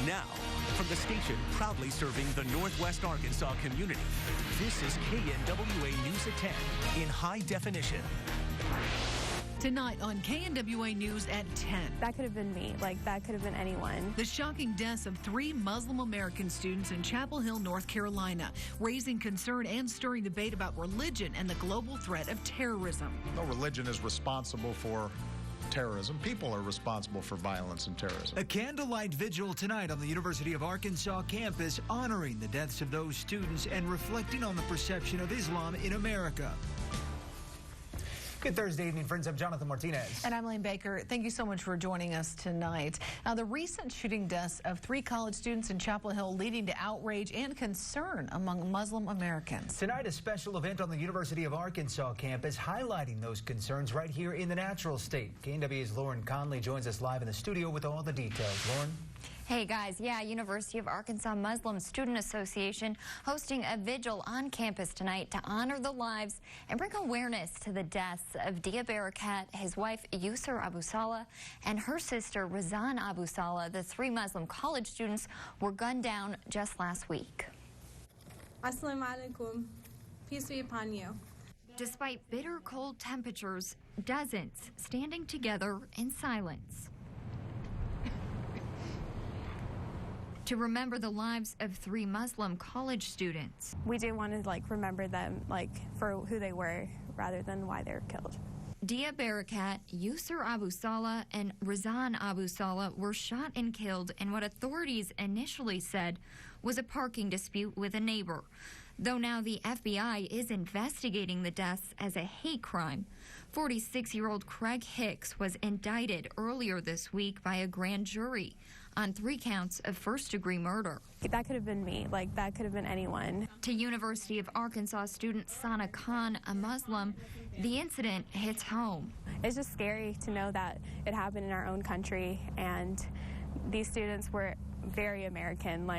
Now, from the station proudly serving the Northwest Arkansas community, this is KNWA News at 10 in high definition. Tonight on KNWA News at 10. That could have been me. That could have been anyone. The shocking deaths of 3 Muslim American students in Chapel Hill, North Carolina, raising concern and stirring debate about religion and the global threat of terrorism. No religion is responsible for terrorism. People are responsible for violence and terrorism. A candlelight vigil tonight on the University of Arkansas campus honoring the deaths of those students and reflecting on the perception of Islam in America. Good Thursday evening, friends. I'm Jonathan Martinez. And I'm Lane Baker. Thank you so much for joining us tonight. Now, the recent shooting deaths of 3 college students in Chapel Hill leading to outrage and concern among Muslim Americans. Tonight, a special event on the University of Arkansas campus highlighting those concerns right here in the natural state. KNWA's Lauren Conley joins us live in the studio with all the details. Lauren? Hey guys, University of Arkansas Muslim Student Association hosting a vigil on campus tonight to honor the lives and bring awareness to the deaths of Dia Barakat, his wife Yusur Abu Salah, and her sister Razan Abu Salah. The 3 Muslim college students were gunned down just last week. Assalamu alaikum. Peace be upon you. Despite bitter cold temperatures, dozens standing together in silence to remember the lives of 3 Muslim college students. We do want to remember them for who they were rather than why they were killed. Dia Barakat, Yusur Abu Salah, and Razan Abu Salah were shot and killed in what authorities initially said was a parking dispute with a neighbor. Though now the FBI is investigating the deaths as a hate crime. 46-year-old Craig Hicks was indicted earlier this week by a grand jury on 3 counts of first-degree murder. That could have been me. That could have been anyone. To University of Arkansas student Sana Khan, a Muslim, the incident hits home. It's just scary to know that it happened in our own country, and these students were very American,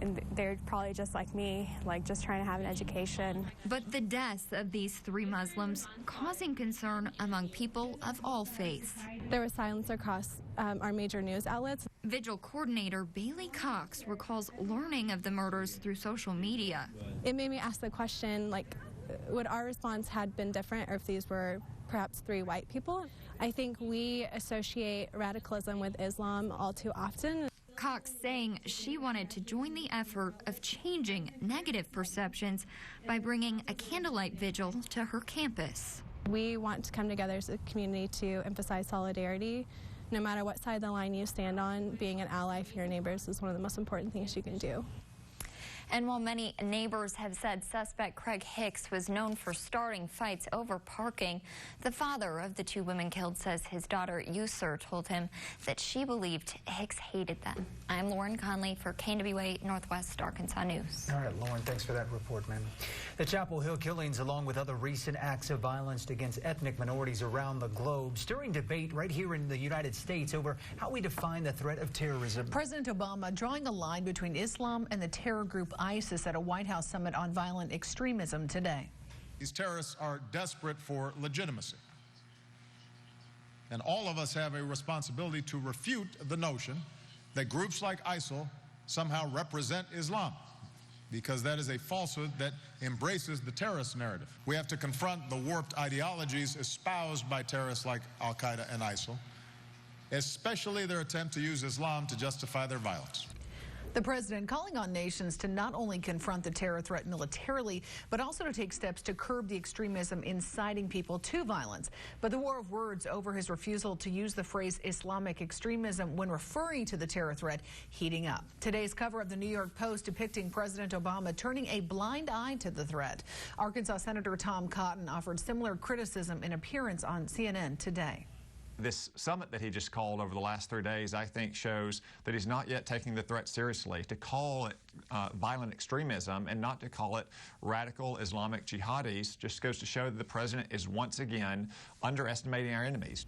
and they're probably just like me, just trying to have an education. But the deaths of these 3 Muslims causing concern among people of all faiths. There was silence across our major news outlets. Vigil coordinator Bailey Cox recalls learning of the murders through social media. It made me ask the question, would our response had been different, or if these were perhaps 3 white people? I think we associate radicalism with Islam all too often. Cox saying she wanted to join the effort of changing negative perceptions by bringing a candlelight vigil to her campus. We want to come together as a community to emphasize solidarity. No matter what side of the line you stand on, being an ally for your neighbors is one of the most important things you can do. And while many neighbors have said suspect Craig Hicks was known for starting fights over parking, the father of the 2 women killed says his daughter Yusur told him that she believed Hicks hated them. I'm Lauren Conley for KNWA Northwest Arkansas News. All right, Lauren, thanks for that report, man. The Chapel Hill killings, along with other recent acts of violence against ethnic minorities around the globe, stirring debate right here in the United States over how we define the threat of terrorism. President Obama drawing a line between Islam and the terror group ISIS at a White House summit on violent extremism today. These terrorists are desperate for legitimacy. And all of us have a responsibility to refute the notion that groups like ISIL somehow represent Islam, because that is a falsehood that embraces the terrorist narrative. We have to confront the warped ideologies espoused by terrorists like Al-Qaeda and ISIL, especially their attempt to use Islam to justify their violence. The president calling on nations to not only confront the terror threat militarily, but also to take steps to curb the extremism inciting people to violence. But the war of words over his refusal to use the phrase Islamic extremism when referring to the terror threat heating up. Today's cover of the New York Post depicting President Obama turning a blind eye to the threat. Arkansas Senator Tom Cotton offered similar criticism in appearance on CNN today. This summit that he just called over the last 3 days, I think, shows that he's not yet taking the threat seriously. To call it violent extremism and not to call it radical Islamic jihadis just goes to show that the president is once again underestimating our enemies.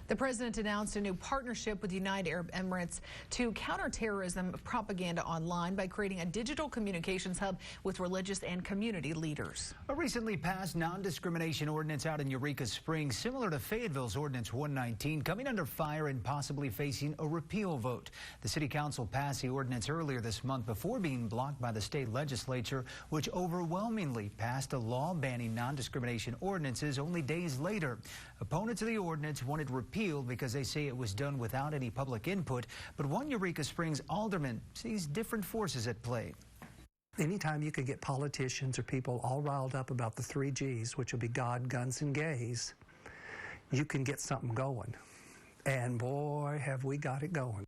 The president announced a new partnership with United Arab Emirates to counter terrorism propaganda online by creating a digital communications hub with religious and community leaders. A recently passed non-discrimination ordinance out in Eureka Springs, similar to Fayetteville's Ordinance 119, coming under fire and possibly facing a repeal vote. The city council passed the ordinance earlier this month before being blocked by the state legislature, which overwhelmingly passed a law banning non-discrimination ordinances only days later. Opponents of the ordinance wanted repealed because they say it was done without any public input, but one Eureka Springs alderman sees different forces at play. Anytime you can get politicians or people all riled up about the 3 Gs, which will be God, guns, and gays, you can get something going. And boy, have we got it going.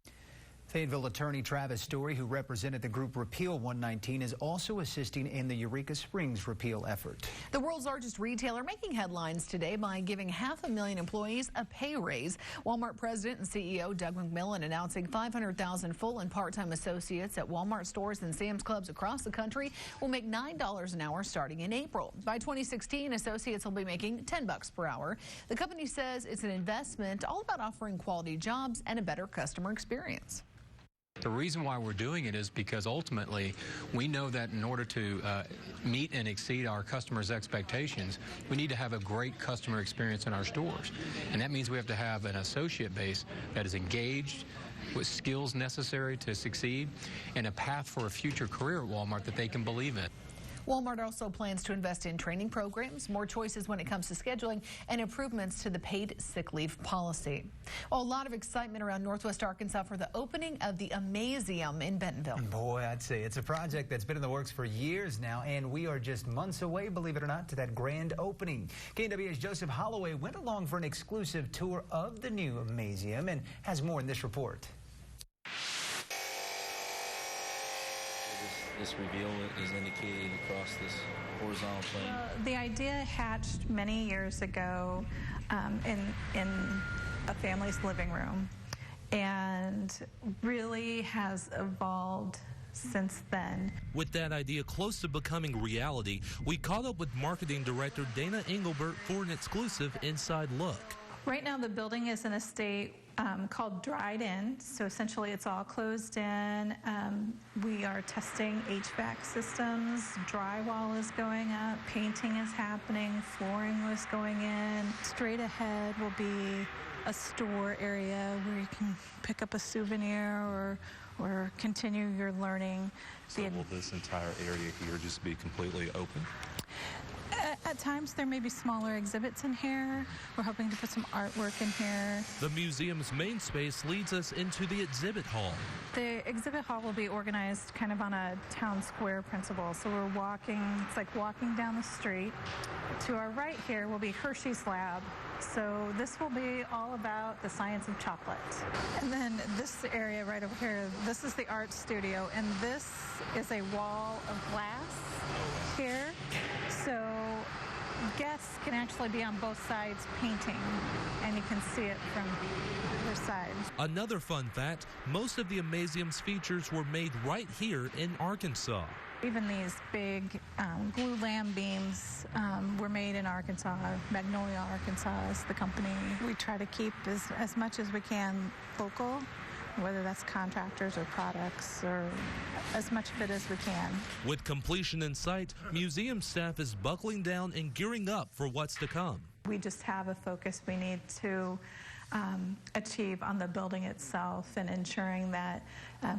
Fayetteville attorney Travis Story, who represented the group Repeal 119, is also assisting in the Eureka Springs repeal effort. The world's largest retailer making headlines today by giving 500,000 employees a pay raise. Walmart president and CEO Doug McMillon announcing 500,000 full and part-time associates at Walmart stores and Sam's Clubs across the country will make $9 an hour starting in April. By 2016, associates will be making $10 per hour. The company says it's an investment all about offering quality jobs and a better customer experience. The reason why we're doing it is because ultimately we know that in order to meet and exceed our customers' expectations, we need to have a great customer experience in our stores. And that means we have to have an associate base that is engaged, with skills necessary to succeed, and a path for a future career at Walmart that they can believe in. Walmart also plans to invest in training programs, more choices when it comes to scheduling, and improvements to the paid sick leave policy. Well, a lot of excitement around Northwest Arkansas for the opening of the Amazeum in Bentonville. Boy, I'd say it's a project that's been in the works for years now, and we are just months away, believe it or not, to that grand opening. KNWA's Joseph Holloway went along for an exclusive tour of the new Amazeum and has more in this report. This reveal is indicated across this horizontal plane. The idea hatched many years ago in a family's living room and really has evolved since then. With that idea close to becoming reality, we caught up with marketing director Dana Engelbert for an exclusive inside look. Right now the building is in a state called dried in, so essentially it's all closed in. We are testing HVAC systems, drywall is going up, painting is happening, flooring was going in. Straight ahead will be a store area where you can pick up a souvenir or continue your learning. So will this entire area here just be completely open? At times there may be smaller exhibits in here. We're hoping to put some artwork in here. The museum's main space leads us into the exhibit hall. The exhibit hall will be organized kind of on a town square principle. So we're walking, it's like walking down the street. To our right here will be Hershey's Lab. So this will be all about the science of chocolate. And then this area right over here, this is the art studio, and this is a wall of glass here. So guests can actually be on both sides painting, and you can see it from either side. Another fun fact, most of the Amazeum's features were made right here in Arkansas. Even these big glue lamb beams were made in Arkansas. Magnolia, Arkansas is the company. We try to keep as much as we can local, whether that's contractors or products or as much of it as we can. With completion in sight, museum staff is buckling down and gearing up for what's to come. We just have a focus we need to achieve on the building itself and ensuring that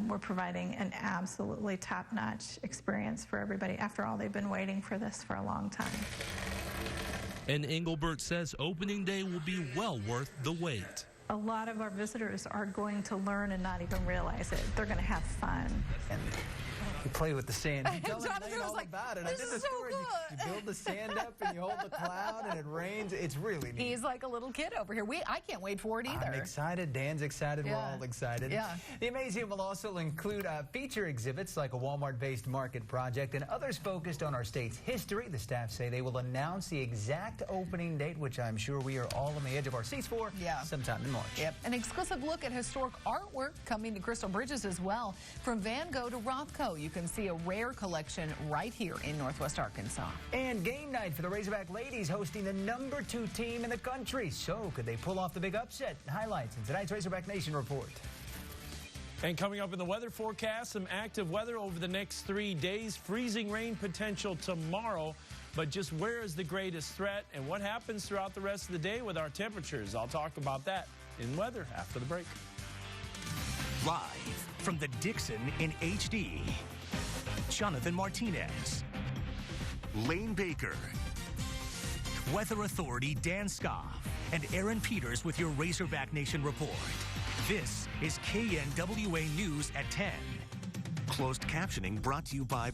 we're providing an absolutely top-notch experience for everybody. After all, they've been waiting for this for a long time. And Engelbert says opening day will be well worth the wait. A lot of our visitors are going to learn and not even realize it. They're going to have fun. And you play with the sand. You tell Jonathan was all like, about it. this I did the is so story. good. You build the sand up and you hold the cloud and it rains. It's really neat. He's like a little kid over here. I can't wait for it either. I'm excited. Dan's excited. Yeah. We're all excited. Yeah. The Amazeum will also include feature exhibits like a Walmart-based market project and others focused on our state's history. The staff say they will announce the exact opening date, which I'm sure we are all on the edge of our seats for sometime in March. launch. Yep, an exclusive look at historic artwork coming to Crystal Bridges as well. From Van Gogh to Rothko, you can see a rare collection right here in Northwest Arkansas. And game night for the Razorback ladies hosting the #2 team in the country. So could they pull off the big upset? Highlights in tonight's Razorback Nation report. And coming up in the weather forecast, some active weather over the next 3 days. Freezing rain potential tomorrow. But just where is the greatest threat and what happens throughout the rest of the day with our temperatures? I'll talk about that in weather after the break. Live from the Dixon in HD, Jonathan Martinez, Lane Baker, Weather Authority Dan Scoff, and Aaron Peters with your Razorback Nation report. This is KNWA News at 10. Closed captioning brought to you by